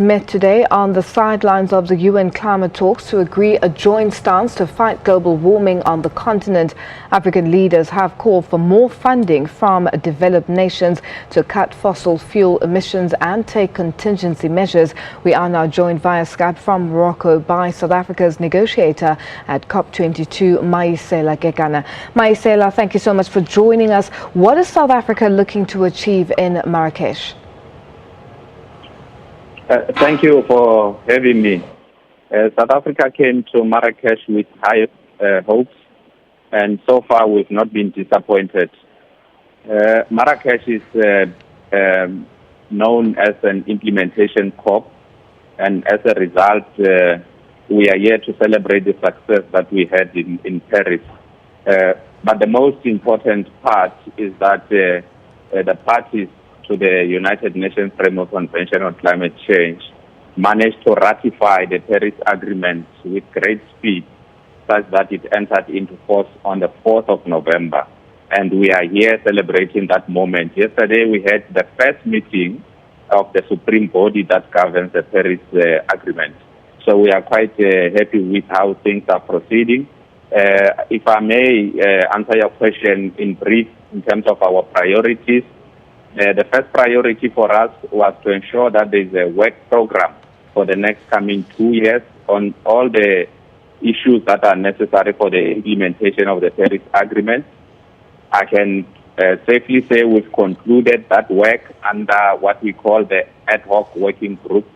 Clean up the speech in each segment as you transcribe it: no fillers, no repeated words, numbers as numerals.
Met today on the sidelines of the UN climate talks to agree a joint stance to fight global warming on the continent. African leaders have called for more funding from developed nations to cut fossil fuel emissions and take contingency measures. We are now joined via Skype from Morocco by South Africa's negotiator at COP22, Maesela Kekana. Maesela, thank you so much for joining us. What is South Africa looking to achieve in Marrakesh? Thank you for having me. South Africa came to Marrakesh with high hopes, and so far we've not been disappointed. Marrakesh is known as an implementation COP, and as a result, we are here to celebrate the success that we had in Paris. But the most important part is that the parties to the United Nations Framework Convention on Climate Change managed to ratify the Paris Agreement with great speed, such that it entered into force on the 4th of November. And we are here celebrating that moment. Yesterday we had the first meeting of the supreme body that governs the Paris Agreement. So we are quite happy with how things are proceeding. If I may answer your question in brief in terms of our priorities, the first priority for us was to ensure that there is a work program for the next coming 2 years on all the issues that are necessary for the implementation of the Paris Agreement. I can safely say we've concluded that work under what we call the ad hoc working group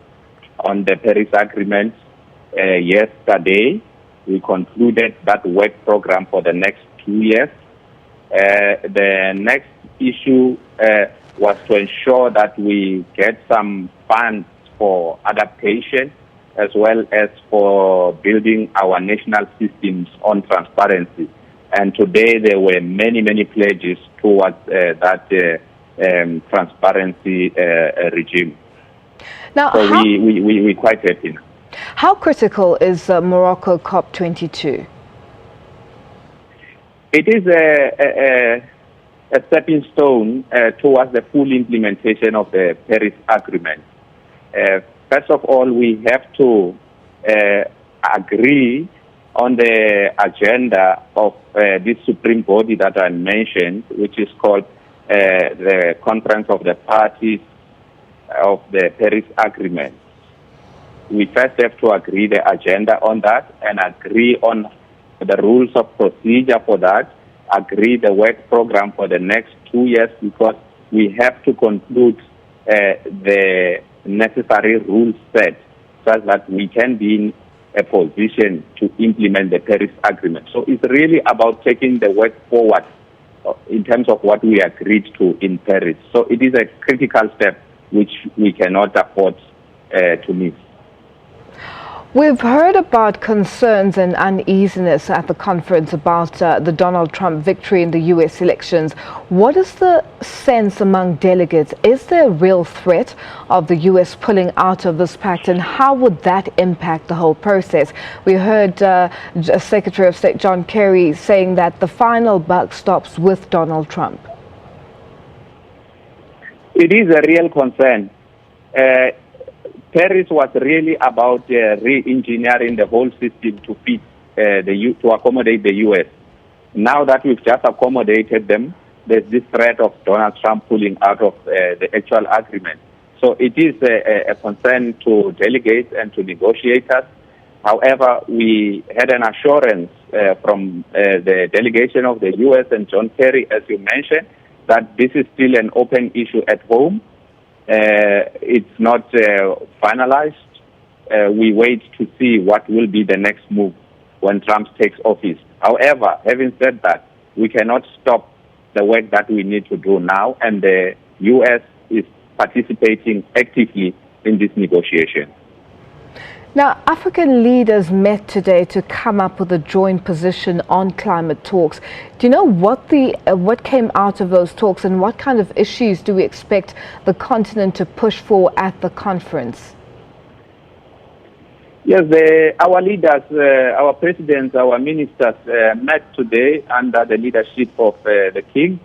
on the Paris Agreement. Yesterday, we concluded that work program for the next 2 years. The next issue was to ensure that we get some funds for adaptation as well as for building our national systems on transparency. And today there were many pledges towards that transparency regime. Now, so we're quite happy now. How critical is Morocco COP22? It is a stepping stone towards the full implementation of the Paris Agreement. First of all, we have to agree on the agenda of this supreme body that I mentioned, which is called the Conference of the Parties of the Paris Agreement. We first have to agree the agenda on that and agree on the rules of procedure for that, agree the work program for the next 2 years, because we have to conclude the necessary rules set so that we can be in a position to implement the Paris Agreement. So it's really about taking the work forward in terms of what we agreed to in Paris. So it is a critical step which we cannot afford to miss. We've heard about concerns and uneasiness at the conference about the Donald Trump victory in the U.S. elections. What is the sense among delegates? Is there a real threat of the U.S. pulling out of this pact, and how would that impact the whole process? We heard Secretary of State John Kerry saying that the final buck stops with Donald Trump. It is a real concern. Paris was really about re-engineering the whole system to fit to accommodate the U.S. Now that we've just accommodated them, there's this threat of Donald Trump pulling out of the actual agreement. So it is a concern to delegates and to negotiators. However, we had an assurance from the delegation of the U.S. and John Kerry, as you mentioned, that this is still an open issue at home. It's not finalized. We wait to see what will be the next move when Trump takes office. However, having said that, we cannot stop the work that we need to do now, and the U.S. is participating actively in this negotiation. Now, African leaders met today to come up with a joint position on climate talks. Do you know what came out of those talks, and what kind of issues do we expect the continent to push for at the conference? Yes, our leaders, our presidents, our ministers met today under the leadership of the King.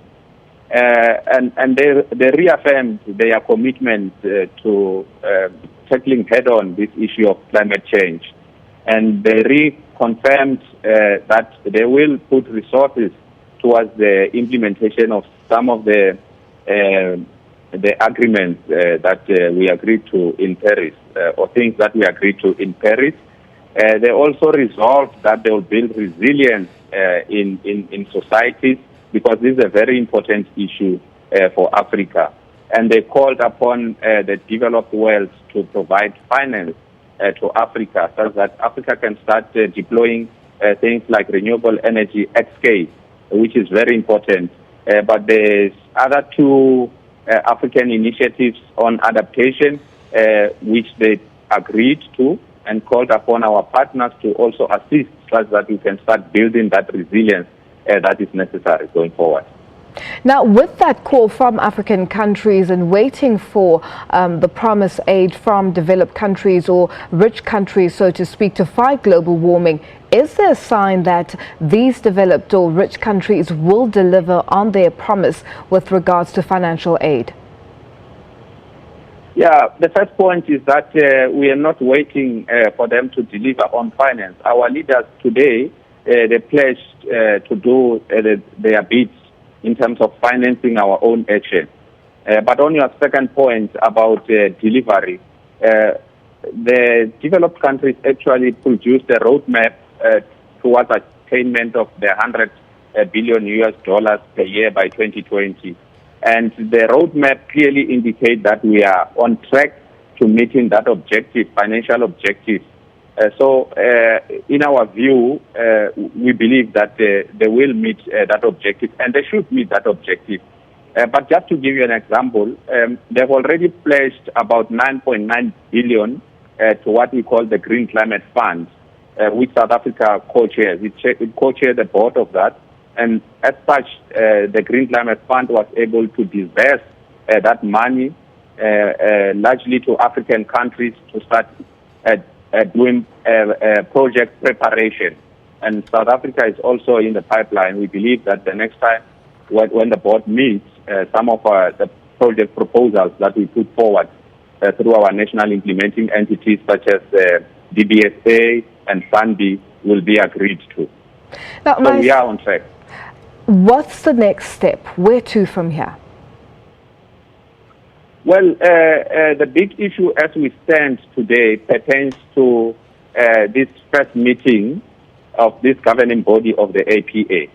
And they reaffirmed their commitment to tackling head-on this issue of climate change. And they reconfirmed that they will put resources towards the implementation of some of the agreements that we agreed to in Paris, or things that we agreed to in Paris. They also resolved that they will build resilience in societies, because this is a very important issue for Africa. And they called upon the developed world to provide finance to Africa, so that Africa can start deploying things like renewable energy at scale, which is very important. But there's other two African initiatives on adaptation, which they agreed to and called upon our partners to also assist, so that we can start building that resilience that is necessary going forward. Now, with that call from African countries and waiting for the promised aid from developed countries, or rich countries, so to speak, to fight global warming, is there a sign that these developed or rich countries will deliver on their promise with regards to financial aid? Yeah, the first point is that we are not waiting for them to deliver on finance. Our leaders today, they pledged to do their bits in terms of financing our own action. But on your second point about delivery, the developed countries actually produced a roadmap towards attainment of the $100 billion per year by 2020. And the roadmap clearly indicates that we are on track to meeting that objective, financial objective. So in our view, we believe that they will meet that objective, and they should meet that objective. But just to give you an example, they've already pledged about 9.9 billion to what we call the Green Climate Fund, which South Africa co-chairs. It co-chairs the board of that. And as such, the Green Climate Fund was able to disburse that money largely to African countries to start doing project preparation. And South Africa is also in the pipeline. We believe that the next time when the board meets, some of the project proposals that we put forward through our national implementing entities such as DBSA and SANBI will be agreed to. Now, so we are on track. What's the next step? Where to from here? Well, the big issue as we stand today pertains to this first meeting of this governing body of the APA.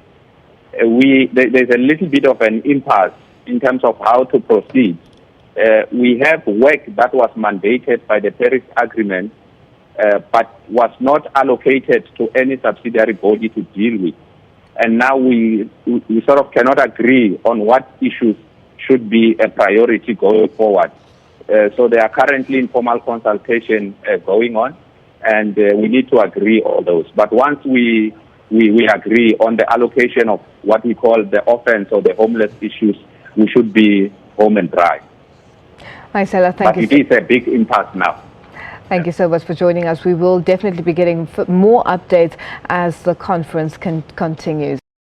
There's a little bit of an impasse in terms of how to proceed. We have work that was mandated by the Paris Agreement, but was not allocated to any subsidiary body to deal with. And now we sort of cannot agree on what issues should be a priority going forward. So there are currently informal consultation going on, and we need to agree on those. But once we agree on the allocation of what we call the offense or the homeless issues, we should be home and dry. Maesela, thank you. But it is a big impasse now. Thank you so much for joining us. We will definitely be getting more updates as the conference continues.